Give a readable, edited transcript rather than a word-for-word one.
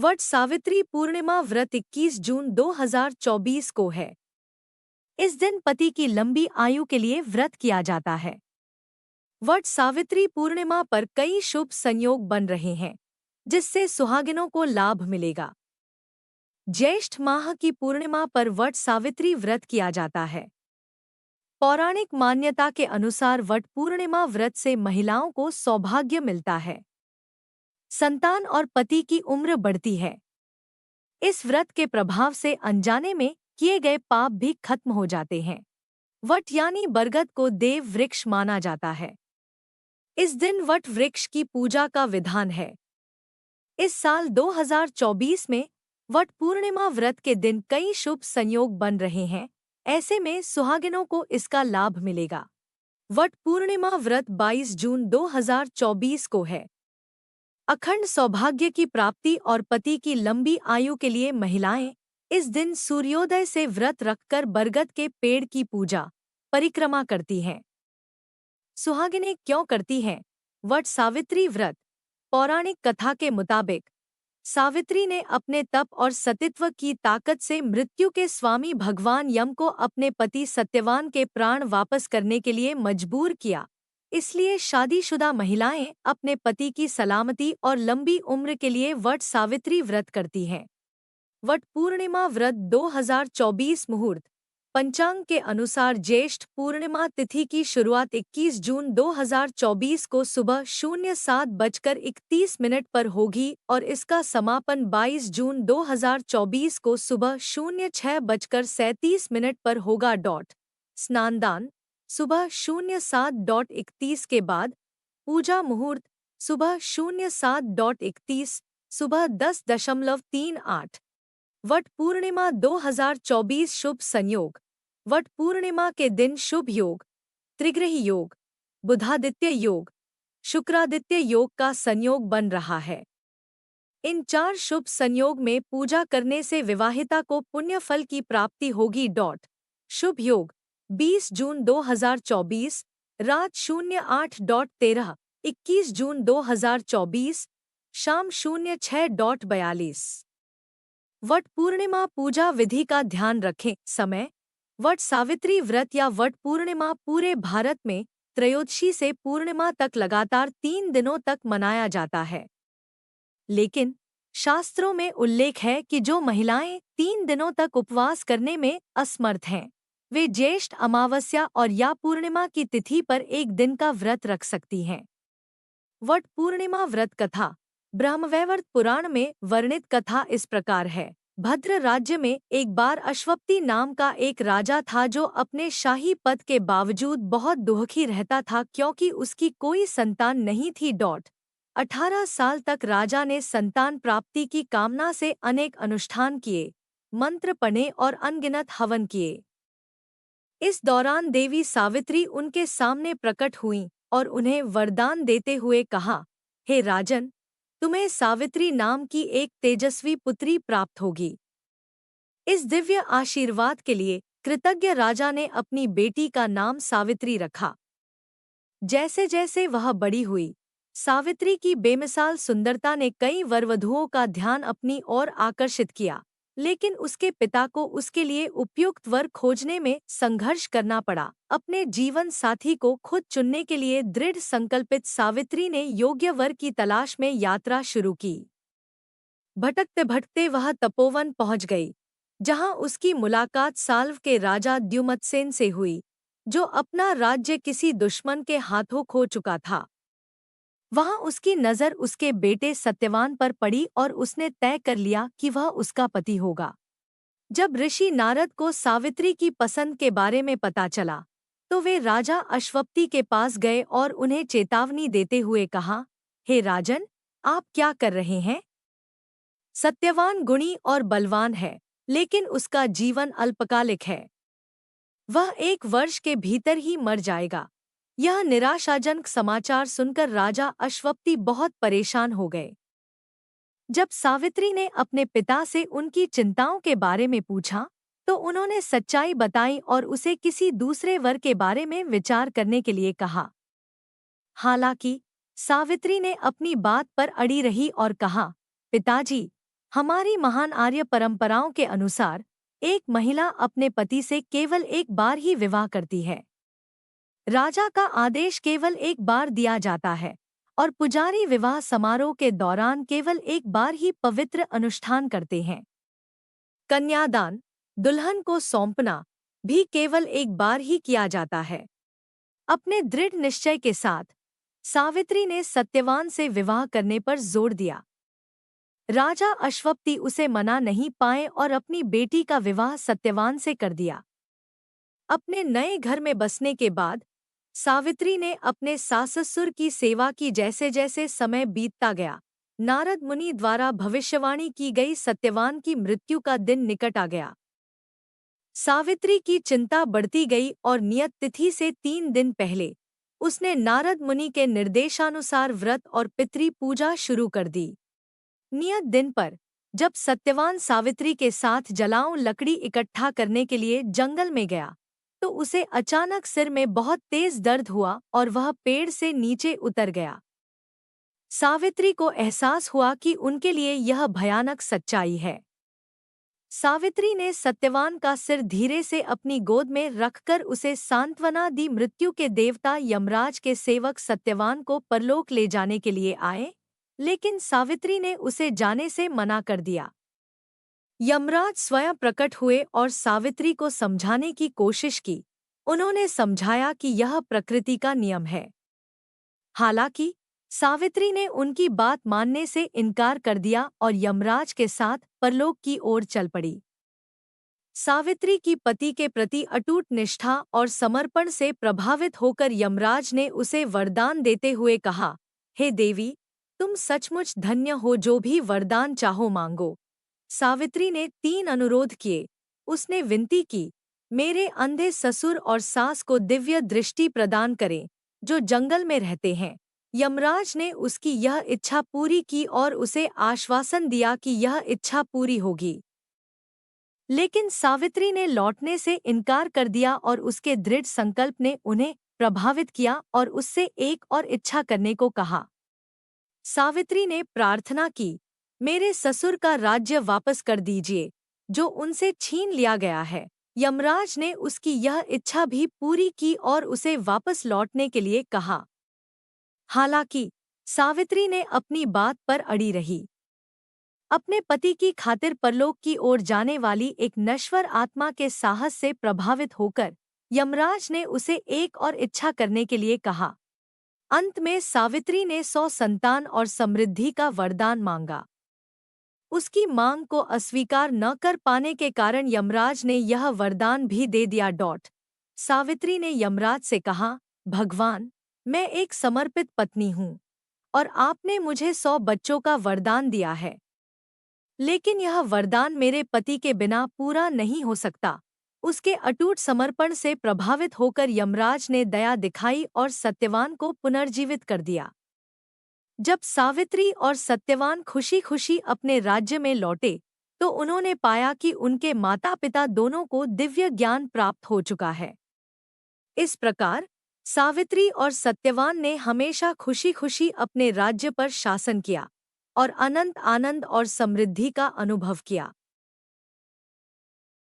वट सावित्री पूर्णिमा व्रत 21 जून 2024 को है। इस दिन पति की लंबी आयु के लिए व्रत किया जाता है। वट सावित्री पूर्णिमा पर कई शुभ संयोग बन रहे हैं, जिससे सुहागिनों को लाभ मिलेगा। ज्येष्ठ माह की पूर्णिमा पर वट सावित्री व्रत किया जाता है। पौराणिक मान्यता के अनुसार वट पूर्णिमा व्रत से महिलाओं को सौभाग्य मिलता है, संतान और पति की उम्र बढ़ती है। इस व्रत के प्रभाव से अनजाने में किए गए पाप भी खत्म हो जाते हैं। वट यानी बरगद को देव वृक्ष माना जाता है। इस दिन वट वृक्ष की पूजा का विधान है। इस साल 2024 में वट पूर्णिमा व्रत के दिन कई शुभ संयोग बन रहे हैं। ऐसे में सुहागिनों को इसका लाभ मिलेगा। वट पूर्णिमा व्रत 22 जून 2024 को है। अखंड सौभाग्य की प्राप्ति और पति की लंबी आयु के लिए महिलाएं इस दिन सूर्योदय से व्रत रखकर बरगद के पेड़ की पूजा परिक्रमा करती हैं। सुहागिनें क्यों करती हैं वट सावित्री व्रत? पौराणिक कथा के मुताबिक सावित्री ने अपने तप और सतीत्व की ताकत से मृत्यु के स्वामी भगवान यम को अपने पति सत्यवान के प्राण वापस करने के लिए मजबूर किया। इसलिए शादीशुदा महिलाएं अपने पति की सलामती और लंबी उम्र के लिए वट सावित्री व्रत करती हैं। वट पूर्णिमा व्रत 2024 मुहूर्त पंचांग के अनुसार ज्येष्ठ पूर्णिमा तिथि की शुरुआत 21 जून 2024 को सुबह 07:31 पर होगी और इसका समापन 22 जून 2024 को सुबह 06:37 पर होगा। स्नानदान सुबह 07:31 के बाद। पूजा मुहूर्त सुबह 07:31 सुबह 10:38। वट पूर्णिमा 2024 शुभ संयोग। वट पूर्णिमा के दिन शुभ योग त्रिग्रही योग, बुधादित्य योग, शुक्रादित्य योग का संयोग बन रहा है। इन 4 शुभ संयोग में पूजा करने से विवाहिता को पुण्य फल की प्राप्ति होगी। शुभ योग 20 जून 2024 रात 08:13, 21 जून 2024 शाम 06:42। वट पूर्णिमा पूजा विधि का ध्यान रखें। समय वट सावित्री व्रत या वट पूर्णिमा पूरे भारत में त्रयोदशी से पूर्णिमा तक लगातार 3 दिनों तक मनाया जाता है। लेकिन शास्त्रों में उल्लेख है कि जो महिलाएं 3 दिनों तक उपवास करने में असमर्थ हैं, वे ज्येष्ठ अमावस्या और या पूर्णिमा की तिथि पर एक दिन का व्रत रख सकती हैं। वट पूर्णिमा व्रत कथा ब्रह्मवैवर्त पुराण में वर्णित कथा इस प्रकार है। भद्र राज्य में एक बार अश्वपति नाम का एक राजा था जो अपने शाही पद के बावजूद बहुत दुखी रहता था क्योंकि उसकी कोई संतान नहीं थी। 18 साल तक राजा ने संतान प्राप्ति की कामना से अनेक अनुष्ठान किए, मंत्र पढ़े और अनगिनत हवन किए। इस दौरान देवी सावित्री उनके सामने प्रकट हुईं और उन्हें वरदान देते हुए कहा, हे राजन, तुम्हें सावित्री नाम की एक तेजस्वी पुत्री प्राप्त होगी। इस दिव्य आशीर्वाद के लिए कृतज्ञ राजा ने अपनी बेटी का नाम सावित्री रखा। जैसे जैसे वह बड़ी हुई, सावित्री की बेमिसाल सुंदरता ने कई वरवधुओं का ध्यान अपनी ओर आकर्षित किया, लेकिन उसके पिता को उसके लिए उपयुक्त वर खोजने में संघर्ष करना पड़ा। अपने जीवन साथी को खुद चुनने के लिए दृढ़ संकल्पित सावित्री ने योग्य वर की तलाश में यात्रा शुरू की। भटकते भटकते वह तपोवन पहुंच गई, जहां उसकी मुलाकात साल्व के राजा द्युमत्सेन से हुई, जो अपना राज्य किसी दुश्मन के हाथों खो चुका था। वहां उसकी नज़र उसके बेटे सत्यवान पर पड़ी और उसने तय कर लिया कि वह उसका पति होगा। जब ऋषि नारद को सावित्री की पसंद के बारे में पता चला, तो वे राजा अश्वपति के पास गए और उन्हें चेतावनी देते हुए कहा, हे राजन, आप क्या कर रहे हैं? सत्यवान गुणी और बलवान है, लेकिन उसका जीवन अल्पकालिक है। वह 1 वर्ष के भीतर ही मर जाएगा। यह निराशाजनक समाचार सुनकर राजा अश्वपति बहुत परेशान हो गए। जब सावित्री ने अपने पिता से उनकी चिंताओं के बारे में पूछा, तो उन्होंने सच्चाई बताई और उसे किसी दूसरे वर के बारे में विचार करने के लिए कहा। हालांकि सावित्री ने अपनी बात पर अड़ी रही और कहा, पिताजी, हमारी महान आर्य परंपराओं के अनुसार एक महिला अपने पति से केवल एक बार ही विवाह करती है। राजा का आदेश केवल एक बार दिया जाता है और पुजारी विवाह समारोह के दौरान केवल एक बार ही पवित्र अनुष्ठान करते हैं। कन्यादान, दुल्हन को सौंपना, भी केवल एक बार ही किया जाता है। अपने दृढ़ निश्चय के साथ सावित्री ने सत्यवान से विवाह करने पर जोर दिया। राजा अश्वपति उसे मना नहीं पाए और अपनी बेटी का विवाह सत्यवान से कर दिया। अपने नए घर में बसने के बाद सावित्री ने अपने सास-ससुर की सेवा की। जैसे जैसे समय बीतता गया, नारद मुनि द्वारा भविष्यवाणी की गई सत्यवान की मृत्यु का दिन निकट आ गया। सावित्री की चिंता बढ़ती गई और नियत तिथि से 3 दिन पहले उसने नारद मुनि के निर्देशानुसार व्रत और पितृ पूजा शुरू कर दी। नियत दिन पर जब सत्यवान सावित्री के साथ जलाऊं लकड़ी इकट्ठा करने के लिए जंगल में गया तो उसे अचानक सिर में बहुत तेज दर्द हुआ और वह पेड़ से नीचे उतर गया। सावित्री को एहसास हुआ कि उनके लिए यह भयानक सच्चाई है। सावित्री ने सत्यवान का सिर धीरे से अपनी गोद में रखकर उसे सांत्वना दी। मृत्यु के देवता यमराज के सेवक सत्यवान को परलोक ले जाने के लिए आए, लेकिन सावित्री ने उसे जाने से मना कर दिया। यमराज स्वयं प्रकट हुए और सावित्री को समझाने की कोशिश की। उन्होंने समझाया कि यह प्रकृति का नियम है। हालांकि सावित्री ने उनकी बात मानने से इनकार कर दिया और यमराज के साथ परलोक की ओर चल पड़ी। सावित्री की पति के प्रति अटूट निष्ठा और समर्पण से प्रभावित होकर यमराज ने उसे वरदान देते हुए कहा, हे देवी, तुम सचमुच धन्य हो, जो भी वरदान चाहो मांगो। सावित्री ने 3 अनुरोध किए। उसने विनती की, मेरे अंधे ससुर और सास को दिव्य दृष्टि प्रदान करें जो जंगल में रहते हैं। यमराज ने उसकी यह इच्छा पूरी की और उसे आश्वासन दिया कि यह इच्छा पूरी होगी। लेकिन सावित्री ने लौटने से इनकार कर दिया और उसके दृढ़ संकल्प ने उन्हें प्रभावित किया और उससे एक और इच्छा करने को कहा। सावित्री ने प्रार्थना की, मेरे ससुर का राज्य वापस कर दीजिए जो उनसे छीन लिया गया है। यमराज ने उसकी यह इच्छा भी पूरी की और उसे वापस लौटने के लिए कहा। हालांकि सावित्री ने अपनी बात पर अड़ी रही। अपने पति की खातिर परलोक की ओर जाने वाली एक नश्वर आत्मा के साहस से प्रभावित होकर यमराज ने उसे एक और इच्छा करने के लिए कहा। अंत में सावित्री ने 100 संतान और समृद्धि का वरदान मांगा। उसकी मांग को अस्वीकार न कर पाने के कारण यमराज ने यह वरदान भी दे दिया। सावित्री ने यमराज से कहा, भगवान, मैं एक समर्पित पत्नी हूँ और आपने मुझे 100 बच्चों का वरदान दिया है, लेकिन यह वरदान मेरे पति के बिना पूरा नहीं हो सकता। उसके अटूट समर्पण से प्रभावित होकर यमराज ने दया दिखाई और सत्यवान को पुनर्जीवित कर दिया। जब सावित्री और सत्यवान खुशी खुशी अपने राज्य में लौटे तो उन्होंने पाया कि उनके माता पिता दोनों को दिव्य ज्ञान प्राप्त हो चुका है। इस प्रकार सावित्री और सत्यवान ने हमेशा खुशी खुशी अपने राज्य पर शासन किया और अनंत आनंद और समृद्धि का अनुभव किया।